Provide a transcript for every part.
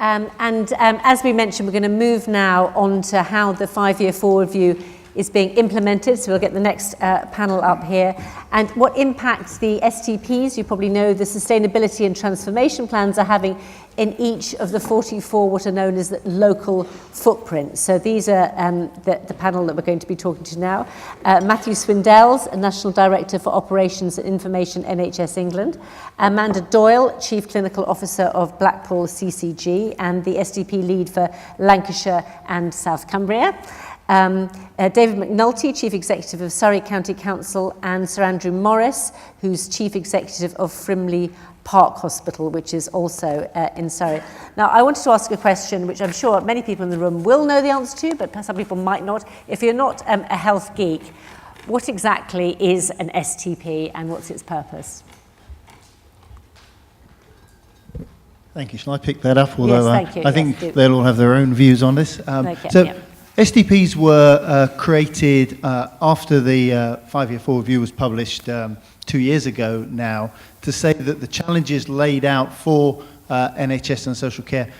As we mentioned, we're going to move now on to how the 5-year forward view is being implemented. So we'll get the next panel up here. And what impacts the STPs, you probably know the sustainability and transformation plans are having in each of the 44 what are known as the local footprints. So these are the panel that we're going to be talking to now. Matthew Swindells, National Director for Operations and Information, NHS England. Amanda Doyle, Chief Clinical Officer of Blackpool CCG and the SDP lead for Lancashire and South Cumbria. David McNulty, Chief Executive of Surrey County Council, and Sir Andrew Morris, who's Chief Executive of Frimley Park Hospital, which is also in Surrey. Now, I wanted to ask a question which I'm sure many people in the room will know the answer to, but some people might not. If you're not a health geek, what exactly is an STP and what's its purpose? Thank you. Shall I pick that up? Although yes, thank you. I think they'll all have their own views on this. STPs were created after the 5-year forward view was published 2 years ago now, to say that the challenges laid out for NHS and social care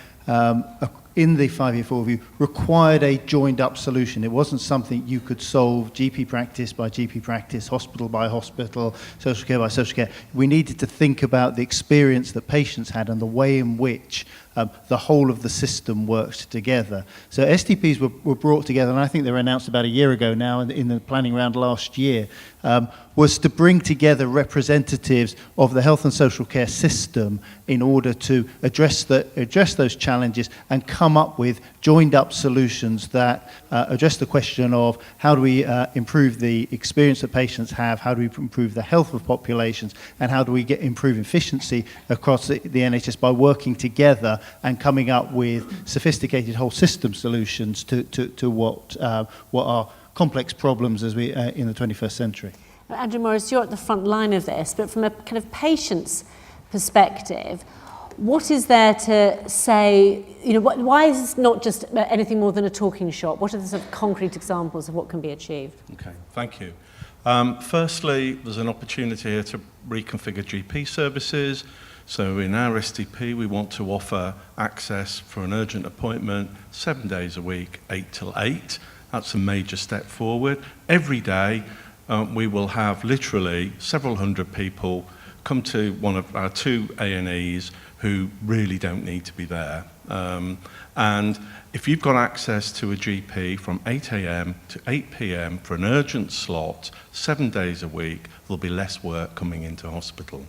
in the 5-year forward view required a joined up solution. It wasn't something you could solve GP practice by GP practice, hospital by hospital, social care by social care. We needed to think about the experience that patients had and the way in which the whole of the system worked together. So STPs were brought together, and I think they were announced about a year ago now in the planning round last year, was to bring together representatives of the health and social care system in order to address those challenges and come up with joined up solutions that address the question of how do we improve the experience that patients have, how do we improve the health of populations, and how do we improve efficiency across the NHS by working together and coming up with sophisticated whole system solutions to what are complex problems as we in the 21st century. Andrew Morris, you're at the front line of this, but from a kind of patient's perspective, what is there to say, why is this not just anything more than a talking shop? What are the sort of concrete examples of what can be achieved? Okay, thank you. Firstly, there's an opportunity here to reconfigure GP services. So in our SDP, we want to offer access for an urgent appointment 7 days a week, 8 till 8. That's a major step forward. Every day, we will have literally several hundred people come to one of our 2 A&Es who really don't need to be there. And if you've got access to a GP from 8 a.m. to 8 p.m. for an urgent slot, 7 days a week, there'll be less work coming into hospital.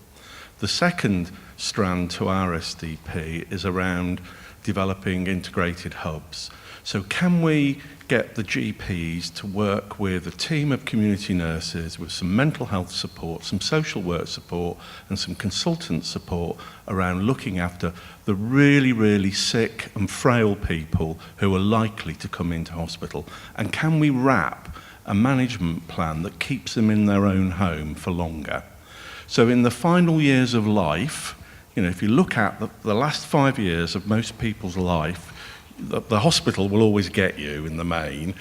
The second strand to our SDP is around developing integrated hubs. So can we get the GPs to work with a team of community nurses with some mental health support, some social work support, and some consultant support around looking after the really, really sick and frail people who are likely to come into hospital? And can we wrap a management plan that keeps them in their own home for longer? So in the final years of life, if you look at the last 5 years of most people's life, the hospital will always get you in the main,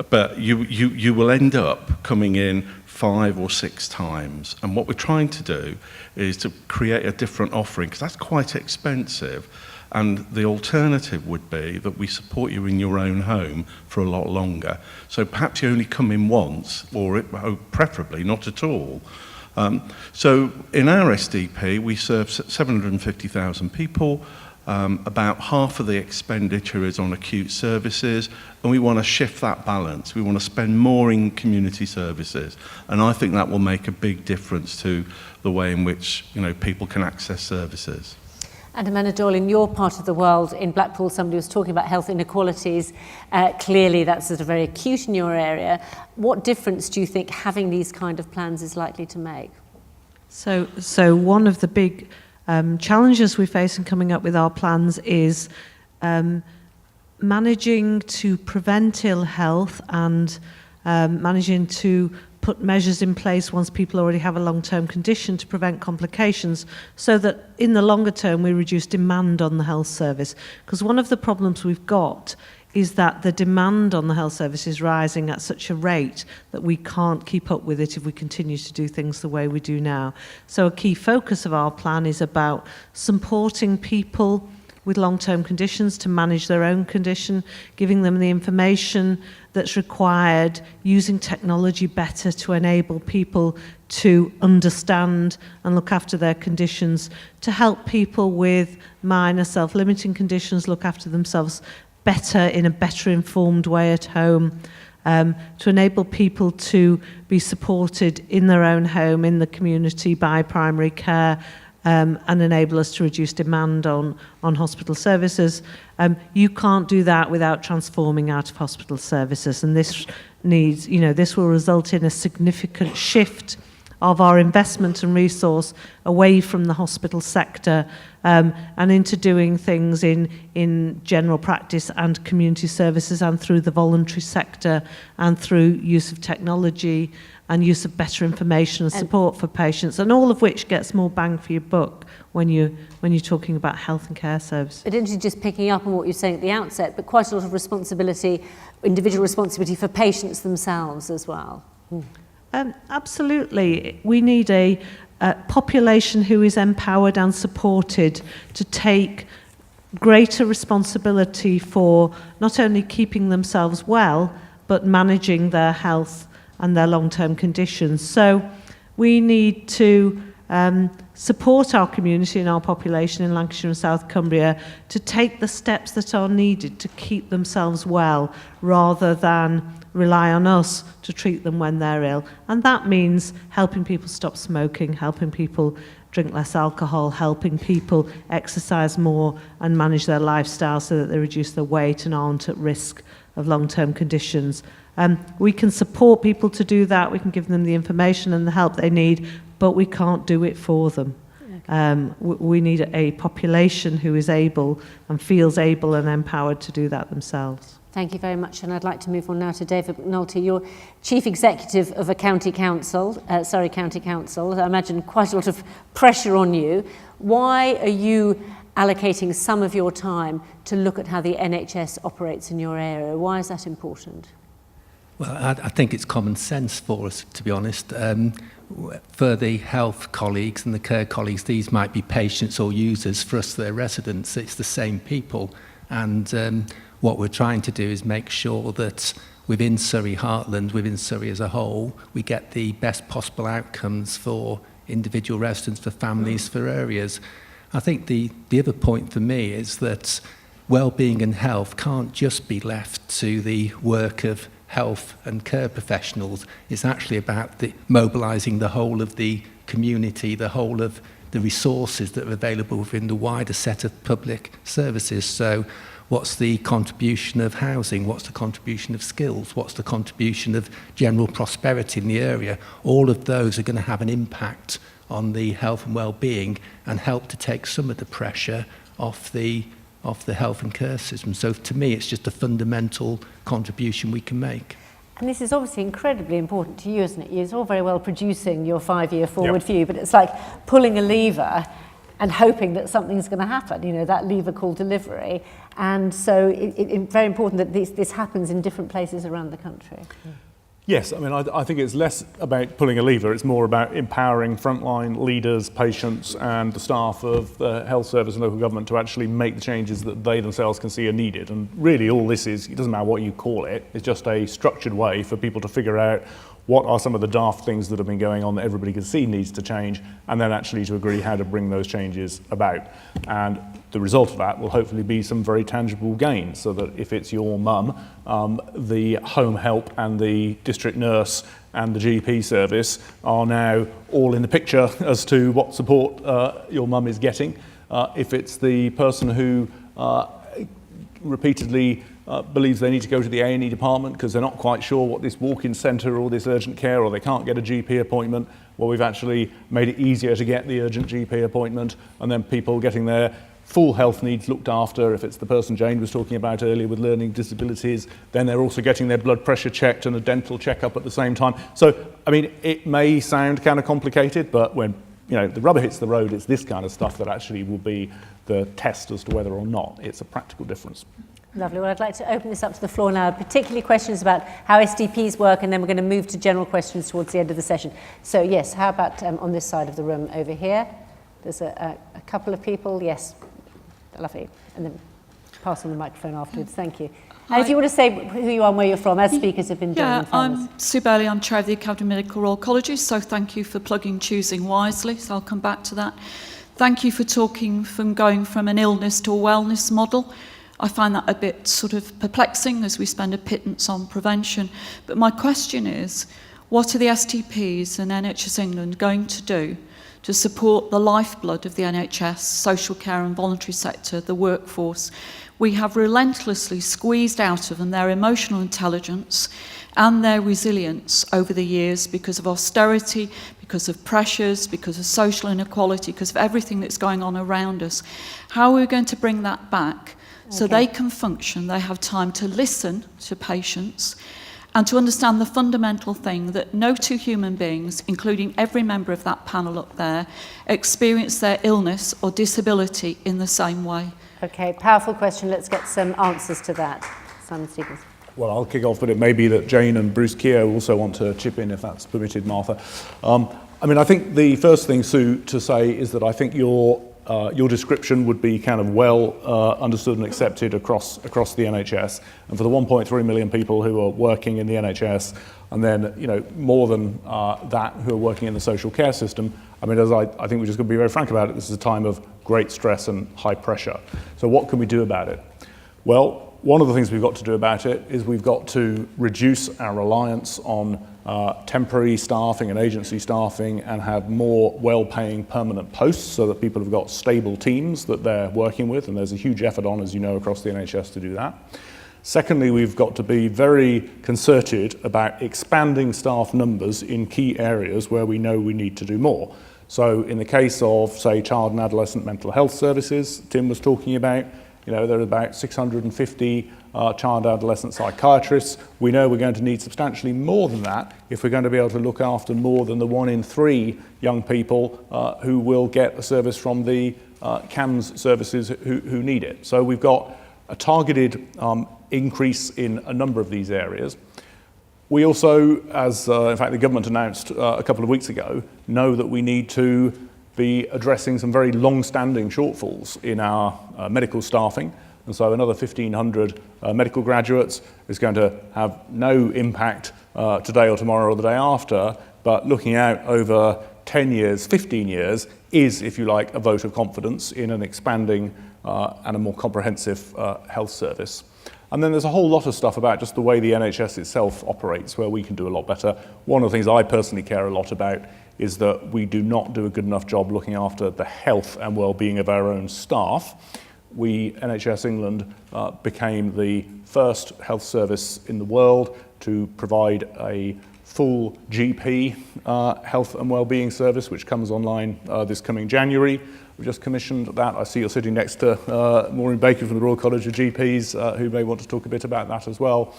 but you will end up coming in 5 or 6 times. And what we're trying to do is to create a different offering, because that's quite expensive. And the alternative would be that we support you in your own home for a lot longer. So perhaps you only come in once, or preferably not at all. So in our SDP, we serve 750,000 people. About half of the expenditure is on acute services, and we want to shift that balance. We want to spend more in community services, and I think that will make a big difference to the way in which people can access services. And Amanda Doyle, in your part of the world, in Blackpool, somebody was talking about health inequalities. Clearly, that's sort of very acute in your area. What difference do you think having these kind of plans is likely to make? So one of the big challenges we face in coming up with our plans is managing to prevent ill health and managing to put measures in place once people already have a long-term condition to prevent complications, so that in the longer term we reduce demand on the health service. Because one of the problems we've got is that the demand on the health service is rising at such a rate that we can't keep up with it if we continue to do things the way we do now. So a key focus of our plan is about supporting people with long-term conditions to manage their own condition, giving them the information that's required, using technology better to enable people to understand and look after their conditions, to help people with minor self-limiting conditions look after themselves better in a better informed way at home, to enable people to be supported in their own home, in the community by primary care, and enable us to reduce demand on hospital services. You can't do that without transforming out of hospital services, and this needs, this will result in a significant shift of our investment and resource away from the hospital sector and into doing things in general practice and community services and through the voluntary sector and through use of technology and use of better information and support for patients, and all of which gets more bang for your buck when you're talking about health and care services. But isn't it just picking up on what you're saying at the outset, but quite a lot of responsibility, individual responsibility for patients themselves as well? Absolutely. We need a population who is empowered and supported to take greater responsibility for not only keeping themselves well, but managing their health and their long-term conditions. So we need to support our community and our population in Lancashire and South Cumbria to take the steps that are needed to keep themselves well, rather than rely on us to treat them when they're ill. And that means helping people stop smoking, helping people drink less alcohol, helping people exercise more and manage their lifestyle so that they reduce their weight and aren't at risk of long-term conditions. We can support people to do that, we can give them the information and the help they need, but we can't do it for them. Okay. We need a population who is able and feels able and empowered to do that themselves. Thank you very much, and I'd like to move on now to David McNulty. You're Chief Executive of a county council, Surrey County Council. I imagine quite a lot of pressure on you. Why are you allocating some of your time to look at how the NHS operates in your area? Why is that important? Well, I think it's common sense for us, to be honest. For the health colleagues and the care colleagues, these might be patients or users. For us, they're residents. It's the same people. And what we're trying to do is make sure that within Surrey Heartland, within Surrey as a whole, we get the best possible outcomes for individual residents, for families, for areas. I think the other point for me is that well-being and health can't just be left to the work of health and care professionals. It's actually about mobilising the whole of the community, the whole of the resources that are available within the wider set of public services. So what's the contribution of housing? What's the contribution of skills? What's the contribution of general prosperity in the area? All of those are going to have an impact on the health and well-being and help to take some of the pressure off the health and care system. So to me, it's just a fundamental contribution we can make. And this is obviously incredibly important to you, isn't it? It's all very well producing your 5-year forward view, but it's like pulling a lever and hoping that something's going to happen, that lever called delivery. And so it's very important that this happens in different places around the country. Yes, I mean, I think it's less about pulling a lever, it's more about empowering frontline leaders, patients and the staff of the health service and local government to actually make the changes that they themselves can see are needed. And really all this is, it doesn't matter what you call it, it's just a structured way for people to figure out what are some of the daft things that have been going on that everybody can see needs to change, and then actually to agree how to bring those changes about. And the result of that will hopefully be some very tangible gains, so that if it's your mum, the home help and the district nurse and the GP service are now all in the picture as to what support your mum is getting. If it's the person who repeatedly believes they need to go to the A&E department because they're not quite sure what this walk-in centre or this urgent care, or they can't get a GP appointment, well, we've actually made it easier to get the urgent GP appointment, and then people getting their full health needs looked after. If it's the person Jane was talking about earlier with learning disabilities, then they're also getting their blood pressure checked and a dental checkup at the same time. So, I mean, it may sound kind of complicated, but when the rubber hits the road, it's this kind of stuff that actually will be the test as to whether or not it's a practical difference. Lovely. Well, I'd like to open this up to the floor now, particularly questions about how SDPs work, and then we're going to move to general questions towards the end of the session. So, yes, how about on this side of the room over here? There's a couple of people. Yes. Lovely. And then pass on the microphone afterwards. Thank you. And if you want to say who you are and where you're from, as speakers have been doing. Yeah, I'm Sue Bailey. I'm Chair of the Academy of Medical Royal Colleges, so thank you for plugging Choosing Wisely, so I'll come back to that. Thank you for talking from going from an illness to a wellness model. I find that a bit sort of perplexing as we spend a pittance on prevention. But my question is, what are the STPs and NHS England going to do to support the lifeblood of the NHS, social care and voluntary sector, the workforce? We have relentlessly squeezed out of them their emotional intelligence and their resilience over the years because of austerity, because of pressures, because of social inequality, because of everything that's going on around us. How are we going to bring that back so they can function, they have time to listen to patients and to understand the fundamental thing that no two human beings, including every member of that panel up there, experience their illness or disability in the same way? Okay, powerful question. Let's get some answers to that. Simon Stevens. Well, I'll kick off, but it may be that Jane and Bruce Keogh also want to chip in, if that's permitted, Martha. I think the first thing, Sue, to say is that I think your description would be kind of well understood and accepted across the NHS. And for the 1.3 million people who are working in the NHS, and then more than that who are working in the social care system, I think we just got to be very frank about it. This is a time of great stress and high pressure. So what can we do about it? Well, one of the things we've got to do about it is we've got to reduce our reliance on temporary staffing and agency staffing and have more well-paying permanent posts so that people have got stable teams that they're working with, and there's a huge effort on, as you know, across the NHS to do that. Secondly, we've got to be very concerted about expanding staff numbers in key areas where we know we need to do more. So in the case of, say, child and adolescent mental health services, Tim was talking about, there are about 650 child adolescent psychiatrists. We know we're going to need substantially more than that if we're going to be able to look after more than the 1 in 3 young people who will get a service from the CAMS services who need it. So we've got a targeted increase in a number of these areas. We also, as in fact the government announced a couple of weeks ago, know that we need to be addressing some very long-standing shortfalls in our medical staffing. And so another 1,500 medical graduates is going to have no impact today or tomorrow or the day after, but looking out over 10 years, 15 years is, if you like, a vote of confidence in an expanding and a more comprehensive health service. And then there's a whole lot of stuff about just the way the NHS itself operates where we can do a lot better. One of the things I personally care a lot about is that we do not do a good enough job looking after the health and well-being of our own staff. We, NHS England, became the first health service in the world to provide a full GP health and well-being service, which comes online this coming January. We've just commissioned that. I see you're sitting next to Maureen Baker from the Royal College of GPs, who may want to talk a bit about that as well.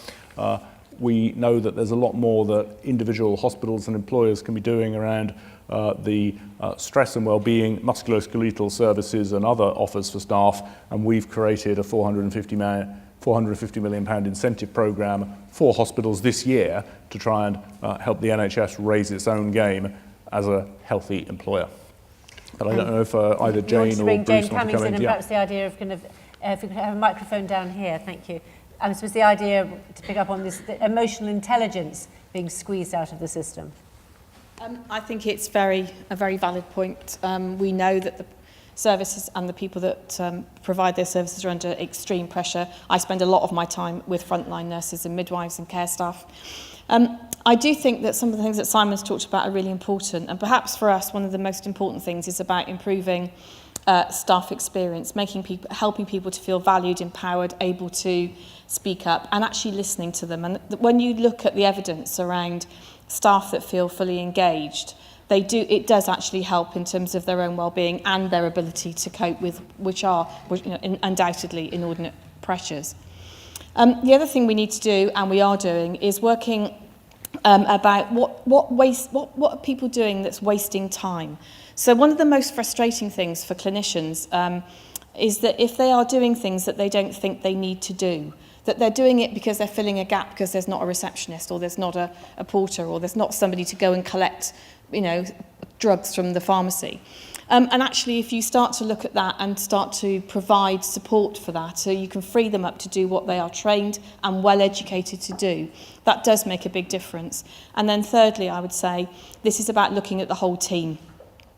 We know that there's a lot more that individual hospitals and employers can be doing around the stress and well-being, musculoskeletal services and other offers for staff, and we've created a £450 million incentive programme for hospitals this year to try and help the NHS raise its own game as a healthy employer. But I don't know if either Jane or Bruce want to come in. And perhaps the idea of if we could have a microphone down here, thank you. So was the idea to pick up on this, the emotional intelligence being squeezed out of the system? I think it's a very valid point. We know that the services and the people that provide their services are under extreme pressure. I spend a lot of my time with frontline nurses and midwives and care staff. I do think that some of the things that Simon's talked about are really important, and perhaps for us one of the most important things is about improving staff experience, helping people to feel valued, empowered, able to speak up, and actually listening to them. And when you look at the evidence around staff that feel fully engaged, it does actually help in terms of their own well-being and their ability to cope with which are undoubtedly inordinate pressures. The other thing we need to do, and we are doing, is working about what are people doing that's wasting time. So one of the most frustrating things for clinicians is that if they are doing things that they don't think they need to do, that they're doing it because they're filling a gap because there's not a receptionist or there's not a porter or there's not somebody to go and collect, drugs from the pharmacy. And actually, if you start to look at that and start to provide support for that, so you can free them up to do what they are trained and well educated to do, that does make a big difference. And then thirdly, I would say, this is about looking at the whole team.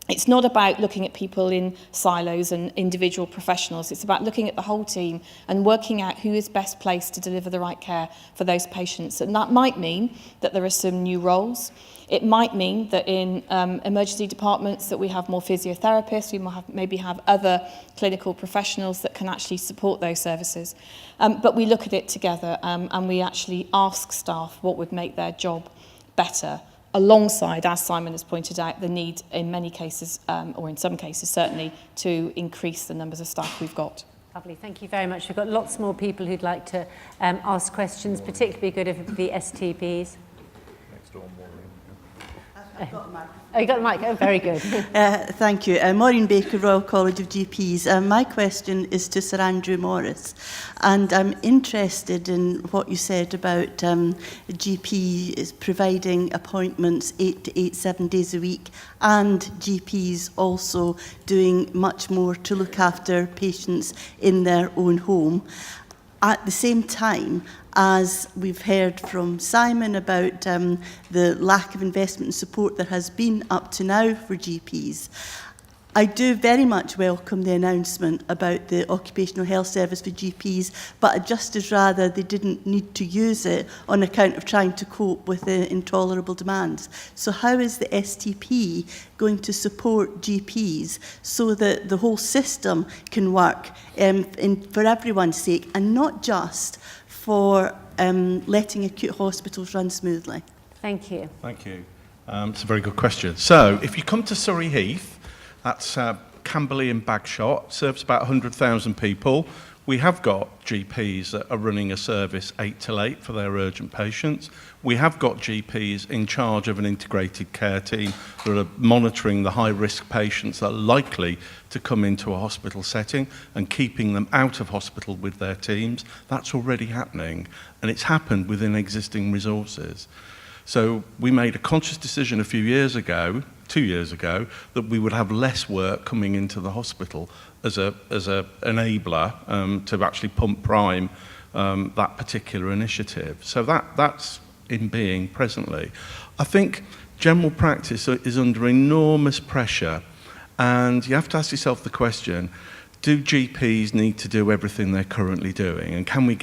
It's not about looking at people in silos and individual professionals. It's about looking at the whole team and working out who is best placed to deliver the right care for those patients. And that might mean that there are some new roles. It might mean that in emergency departments that we have more physiotherapists, we might maybe have other clinical professionals that can actually support those services. But we look at it together and we actually ask staff what would make their job better, alongside, as Simon has pointed out, the need in many cases, or in some cases certainly, to increase the numbers of staff we've got. Lovely, thank you very much. We've got lots more people who'd like to ask questions, particularly good of the STPs. Next door, Maureen. I've got a mic. Oh, you got the mic. Oh, very good. Thank you. Maureen Baker, Royal College of GPs. My question is to Sir Andrew Morris, and I'm interested in what you said about GPs providing appointments 8 to 7 days a week, and GPs also doing much more to look after patients in their own home. At the same time, as we've heard from Simon about the lack of investment and support there has been up to now for GPs, I do very much welcome the announcement about the occupational health service for GPs, but I'd just as rather they didn't need to use it on account of trying to cope with the intolerable demands. So how is the STP going to support GPs so that the whole system can work for everyone's sake, and not just for letting acute hospitals run smoothly? Thank you. Thank you. It's a very good question. So if you come to Surrey Heath, that's Camberley and Bagshot, serves about 100,000 people. We have got GPs that are running a service 8 till 8 for their urgent patients. We have got GPs in charge of an integrated care team that are monitoring the high-risk patients that are likely to come into a hospital setting and keeping them out of hospital with their teams. That's already happening, and it's happened within existing resources. So we made a conscious decision a few years ago, 2 years ago, that we would have less work coming into the hospital as a enabler to actually pump prime that particular initiative. So that's in being presently. I think general practice is under enormous pressure, and you have to ask yourself the question, do GPs need to do everything they're currently doing, and can we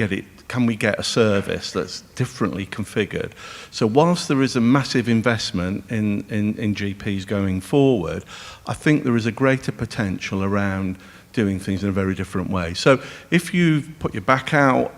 get a service that's differently configured? So whilst there is a massive investment in GPs going forward, I think there is a greater potential around doing things in a very different way. So if you've put your back out,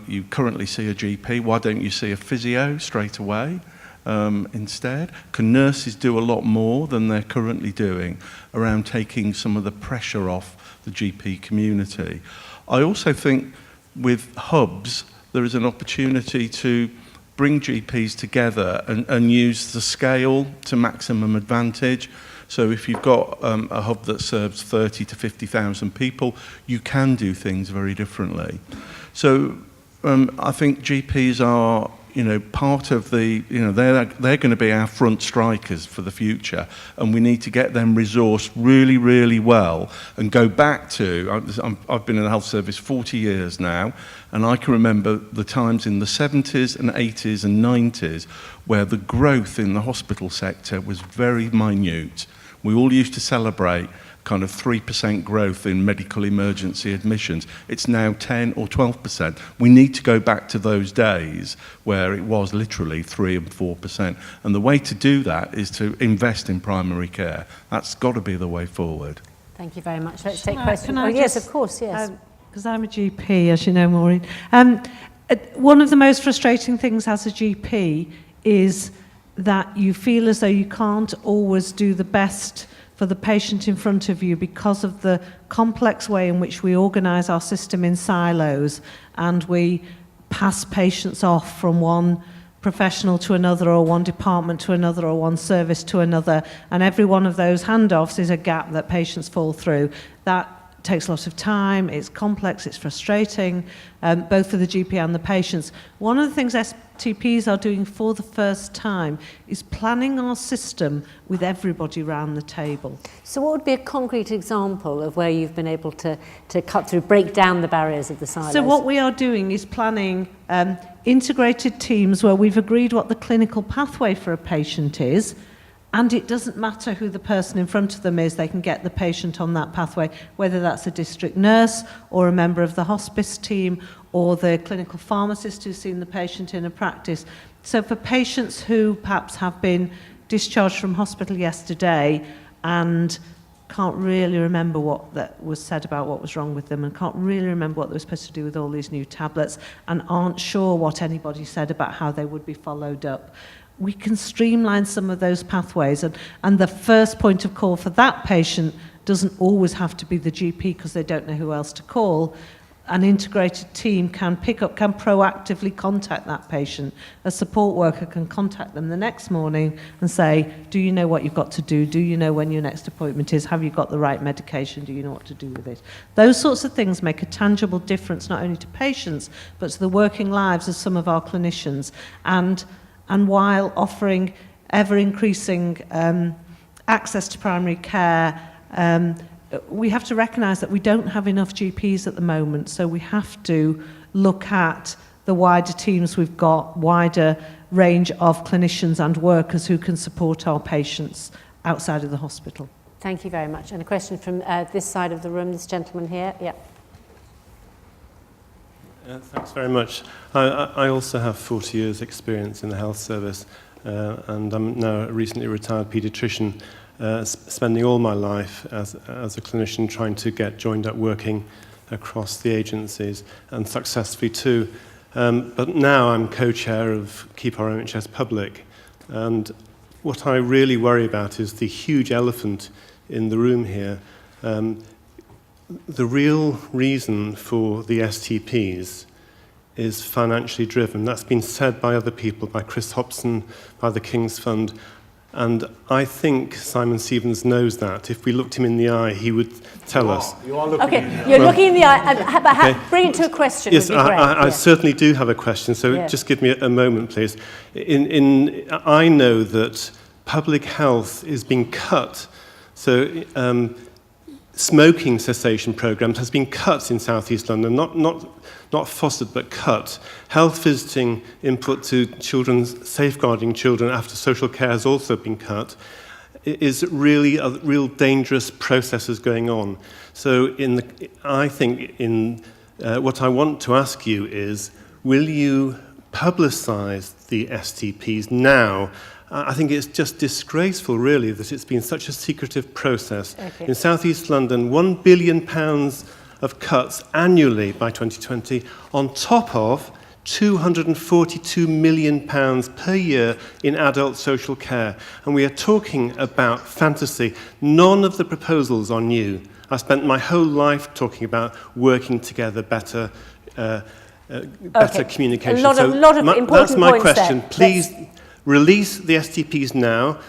you currently see a GP, why don't you see a physio straight away instead? Can nurses do a lot more than they're currently doing around taking some of the pressure off the GP community? I also think with hubs, there is an opportunity to bring GPs together and use the scale to maximum advantage. So if you've got a hub that serves 30 to 50,000 people, you can do things very differently. So I think GPs are, part of the, they're going to be our front strikers for the future, and we need to get them resourced really, really well and go back to, I've been in the health service 40 years now, and I can remember the times in the 70s and 80s and 90s where the growth in the hospital sector was very minute. We all used to celebrate kind of 3% growth in medical emergency admissions. It's now 10 or 12%. We need to go back to those days where it was literally 3 and 4%. And the way to do that is to invest in primary care. That's got to be the way forward. Thank you very much. Let's take questions. Can I yes, just, of course, yes. Because I'm a GP, as you know, Maureen. One of the most frustrating things as a GP is that you feel as though you can't always do the best for the patient in front of you because of the complex way in which we organise our system in silos, and we pass patients off from one professional to another, or one department to another, or one service to another, and every one of those handoffs is a gap that patients fall through. That takes a lot of time, it's complex, it's frustrating, both for the GP and the patients. One of the things STPs are doing for the first time is planning our system with everybody around the table. So what would be a concrete example of where you've been able to cut through, break down the barriers of the silos? So what we are doing is planning integrated teams where we've agreed what the clinical pathway for a patient is, and it doesn't matter who the person in front of them is, they can get the patient on that pathway, whether that's a district nurse or a member of the hospice team or the clinical pharmacist who's seen the patient in a practice. So for patients who perhaps have been discharged from hospital yesterday and can't really remember what that was said about what was wrong with them and can't really remember what they were supposed to do with all these new tablets and aren't sure what anybody said about how they would be followed up, we can streamline some of those pathways, and the first point of call for that patient doesn't always have to be the GP because they don't know who else to call. An integrated team can proactively contact that patient. A support worker can contact them the next morning and say, do you know what you've got to do? Do you know when your next appointment is? Have you got the right medication? Do you know what to do with it? Those sorts of things make a tangible difference not only to patients but to the working lives of some of our clinicians. And while offering ever-increasing access to primary care, we have to recognise that we don't have enough GPs at the moment, so we have to look at the wider teams we've got, wider range of clinicians and workers who can support our patients outside of the hospital. Thank you very much. And a question from this side of the room, this gentleman here. Yeah. Thanks very much. I also have 40 years experience in the health service and I'm now a recently retired paediatrician, spending all my life as a clinician trying to get joined up working across the agencies and successfully too. But now I'm co-chair of Keep Our NHS Public, and what I really worry about is the huge elephant in the room here. The real reason for the STPs is financially driven. That's been said by other people, by Chris Hobson, by the King's Fund, and I think Simon Stevens knows that. If we looked him in the eye, he would tell us. You are looking in the eye. You're looking in the eye, but bring it to a question. Yes, would be great. I certainly do have a question, so just give me a moment, please. I know that public health is being cut, so smoking cessation programs has been cut in South East London, not fostered but cut. Health visiting input to safeguarding children after social care has also been cut. It is really a real dangerous processes going on. So I think what I want to ask you is, will you publicise the STPs now? I think it's just disgraceful, really, that it's been such a secretive process. Okay. In South East London, £1 billion of cuts annually by 2020, on top of £242 million per year in adult social care. And we are talking about fantasy. None of the proposals are new. I spent my whole life talking about working together better, better communication. A lot of important that's my points question. there. Please release the STPs now.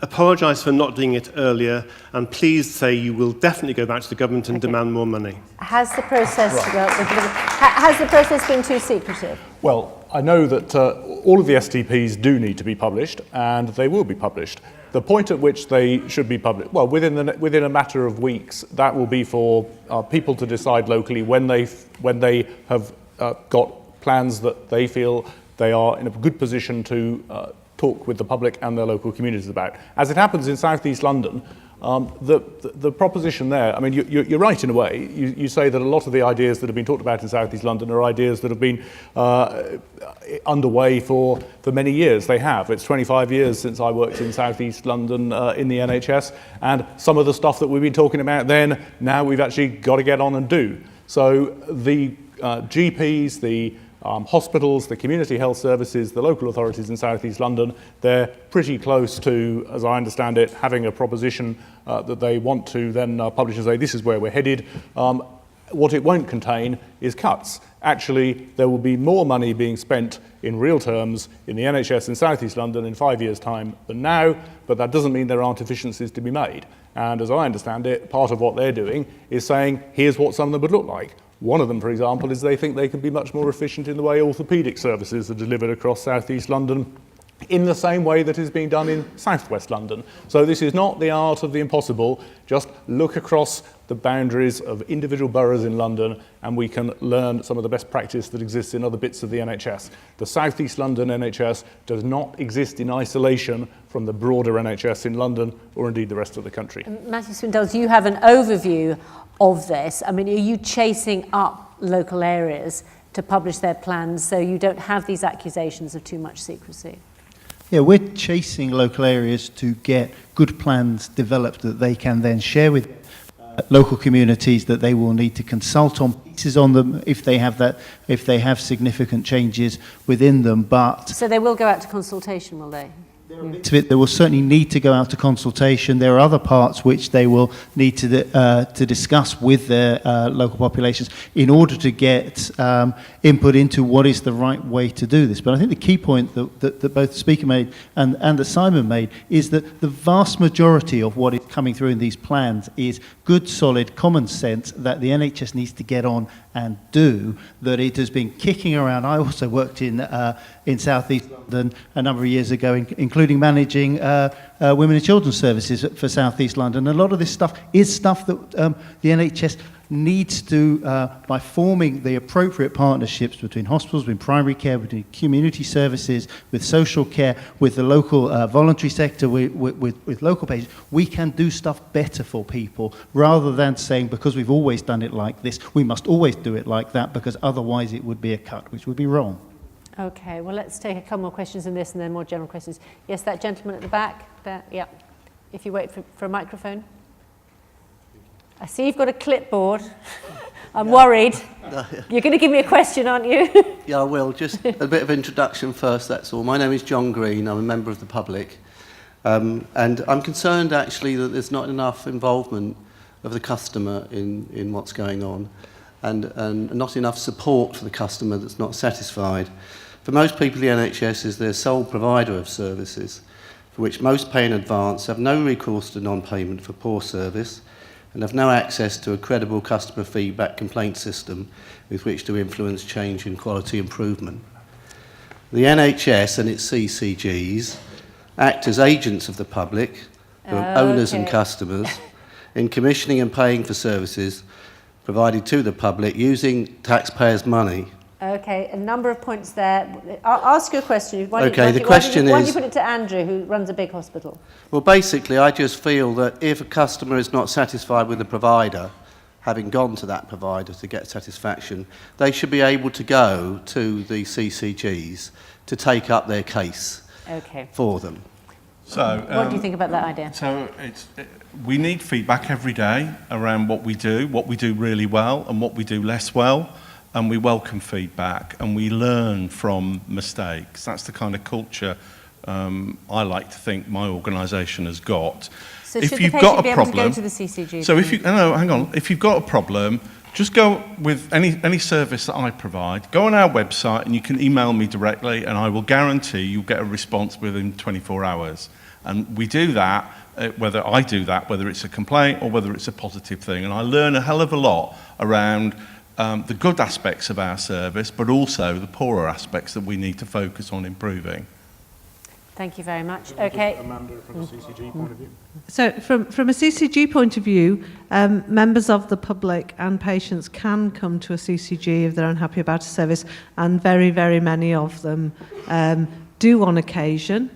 Apologise for not doing it earlier, and please say you will definitely go back to the government and demand more money. Has the process has the process been too secretive? Well, I know that all of the STPs do need to be published, and they will be published. The point at which they should be published, well, within a matter of weeks, that will be for people to decide locally when they have got plans that they feel they are in a good position to talk with the public and their local communities about. As it happens in South East London, the proposition there, I mean, you're right in a way. You say that a lot of the ideas that have been talked about in South East London are ideas that have been underway for many years. They have. It's 25 years since I worked in South East London in the NHS, and some of the stuff that we've been talking about then, now we've actually got to get on and do. So the GPs, the hospitals, the community health services, the local authorities in South East London, they're pretty close to, as I understand it, having a proposition that they want to then publish and say, this is where we're headed. What it won't contain is cuts. Actually, there will be more money being spent in real terms in the NHS in South East London in 5 years' time than now, but that doesn't mean there aren't efficiencies to be made. And as I understand it, part of what they're doing is saying, here's what some of them would look like. One of them, for example, is they think they can be much more efficient in the way orthopaedic services are delivered across South East London in the same way that is being done in South West London. So this is not the art of the impossible. Just look across the boundaries of individual boroughs in London and we can learn some of the best practice that exists in other bits of the NHS. The South East London NHS does not exist in isolation from the broader NHS in London or indeed the rest of the country. Matthew Swindells, you have an overview of this. I mean, are you chasing up local areas to publish their plans so you don't have these accusations of too much secrecy? Yeah, we're chasing local areas to get good plans developed that they can then share with local communities, that they will need to consult on pieces on them if they have significant changes within them. But so they will go out to consultation, will they? They will certainly need to go out to consultation. There are other parts which they will need to discuss with their local populations in order to get input into what is the right way to do this. But I think the key point that both the speaker made and that Simon made is that the vast majority of what is coming through in these plans is good, solid, common sense that the NHS needs to get on and do, that it has been kicking around. I also worked in South East London a number of years ago, including managing women and children's services for South East London. A lot of this stuff is stuff that the NHS needs to, by forming the appropriate partnerships between hospitals, between primary care, between community services, with social care, with the local voluntary sector, with local patients, we can do stuff better for people, rather than saying, because we've always done it like this, we must always do it like that, because otherwise it would be a cut, which would be wrong. Okay, well, let's take a couple more questions in this and then more general questions. Yes, that gentleman at the back there, yeah. If you wait for a microphone. I see you've got a clipboard. I'm worried. You're going to give me a question, aren't you? Yeah, I will. Just a bit of introduction first, that's all. My name is John Green. I'm a member of the public. And I'm concerned, actually, that there's not enough involvement of the customer in what's going on, and not enough support for the customer that's not satisfied. For most people, the NHS is their sole provider of services, for which most pay in advance, have no recourse to non-payment for poor service, and have no access to a credible customer feedback complaint system with which to influence change and quality improvement. The NHS and its CCGs act as agents of the public, who are owners and customers, in commissioning and paying for services provided to the public using taxpayers' money. Okay, a number of points there. I'll ask you a question. Why don't you put it to Andrew, who runs a big hospital? Well, basically, I just feel that if a customer is not satisfied with the provider, having gone to that provider to get satisfaction, they should be able to go to the CCGs to take up their case for them. So, what do you think about that idea? So we need feedback every day around what we do really well and what we do less well. And we welcome feedback and we learn from mistakes. That's the kind of culture I like to think my organisation has got. So if you've got a problem, go to the CCG. So hang on. If you've got a problem, just go with any service that I provide. Go on our website and you can email me directly, and I will guarantee you'll get a response within 24 hours. And we do that. Whether it's a complaint or whether it's a positive thing, and I learn a hell of a lot around the good aspects of our service, but also the poorer aspects that we need to focus on improving. Thank you very much. Okay. Amanda, from a CCG point of view. So from a CCG point of view, members of the public and patients can come to a CCG if they're unhappy about a service, and very, very many of them do on occasion.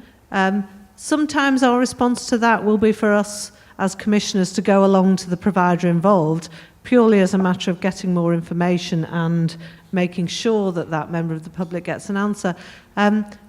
Sometimes our response to that will be for us as commissioners to go along to the provider involved, purely as a matter of getting more information and making sure that that member of the public gets an answer.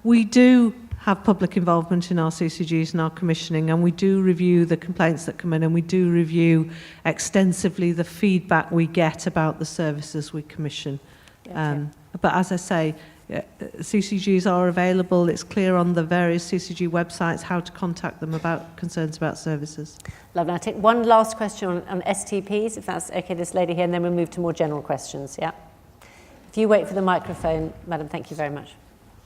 We do have public involvement in our CCGs and our commissioning, and we do review the complaints that come in, and we do review extensively the feedback we get about the services we commission. But as I say, CCGs are available. It's clear on the various CCG websites how to contact them about concerns about services. Lovely. I'll take one last question on STPs, if that's okay, this lady here, and then we'll move to more general questions. Yeah. If you wait for the microphone, madam, thank you very much.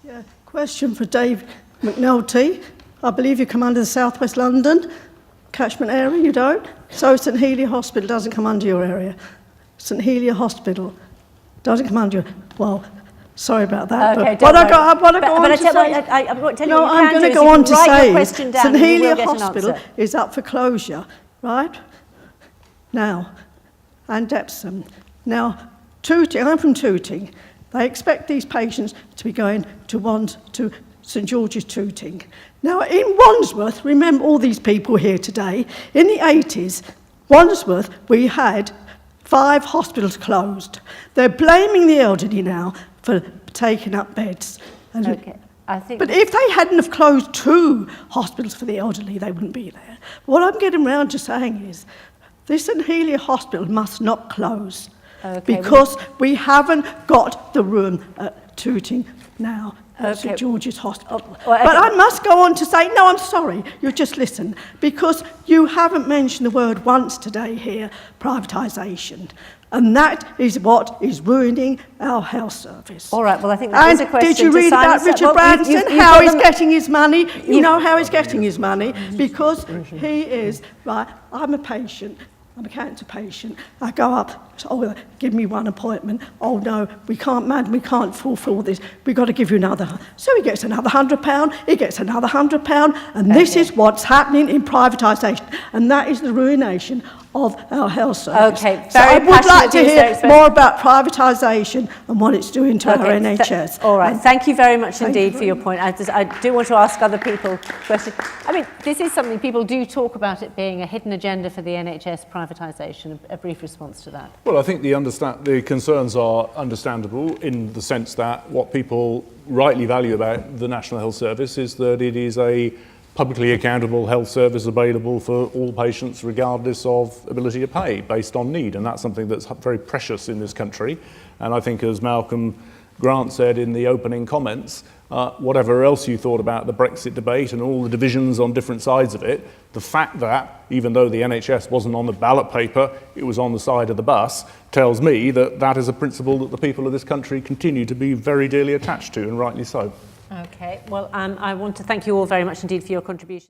Yeah. Question for Dave McNulty. I believe you come under the South West London catchment area, you don't? So St Helier Hospital doesn't come under your area. St Helier Hospital doesn't come under your... Well, sorry about that. Okay, but what I go on to say... I'm going to No, I'm going to go on to say St Helier Hospital is up for closure, right? Now, and Epsom. Now, Tooting, I'm from Tooting. They expect these patients to be going to St George's Tooting. Now, in Wandsworth, remember all these people here today, in the 80s, Wandsworth, we had 5 hospitals closed. They're blaming the elderly now for taking up beds. And okay. But if they hadn't have closed 2 hospitals for the elderly, they wouldn't be there. What I'm getting round to saying is, this St Helier Hospital must not close. Okay, because we haven't got the room at Tooting now. St George's Hospital. But I must go on to say, no, I'm sorry, you just listen, because you haven't mentioned the word once today here, privatisation. And that is what is ruining our health service. All right, well, I think that is a question. Did you read about Richard Branson, how he's getting his money? You know how he's getting his money, because he is, right, I'm a patient. I'm a cancer patient. I go up, oh, give me one appointment. Oh, no, we can't fulfil this. We've got to give you another. So he gets another £100, he gets another £100, and this is what's happening in privatisation. And that is the ruination of our health service. Okay, so I would like to hear more about privatisation and what it's doing to our NHS. All right, thank you very much indeed for your point. I do want to ask other people questions. I mean, this is something people do talk about, it being a hidden agenda for the NHS, privatisation. A brief response to that. Well, I think the concerns are understandable in the sense that what people rightly value about the National Health Service is that it is a publicly accountable health service available for all patients regardless of ability to pay based on need, and that's something that's very precious in this country. And I think, as Malcolm Grant said in the opening comments, whatever else you thought about the Brexit debate and all the divisions on different sides of it, the fact that, even though the NHS wasn't on the ballot paper, it was on the side of the bus, tells me that that is a principle that the people of this country continue to be very dearly attached to, and rightly so. Okay, well, I want to thank you all very much indeed for your contribution.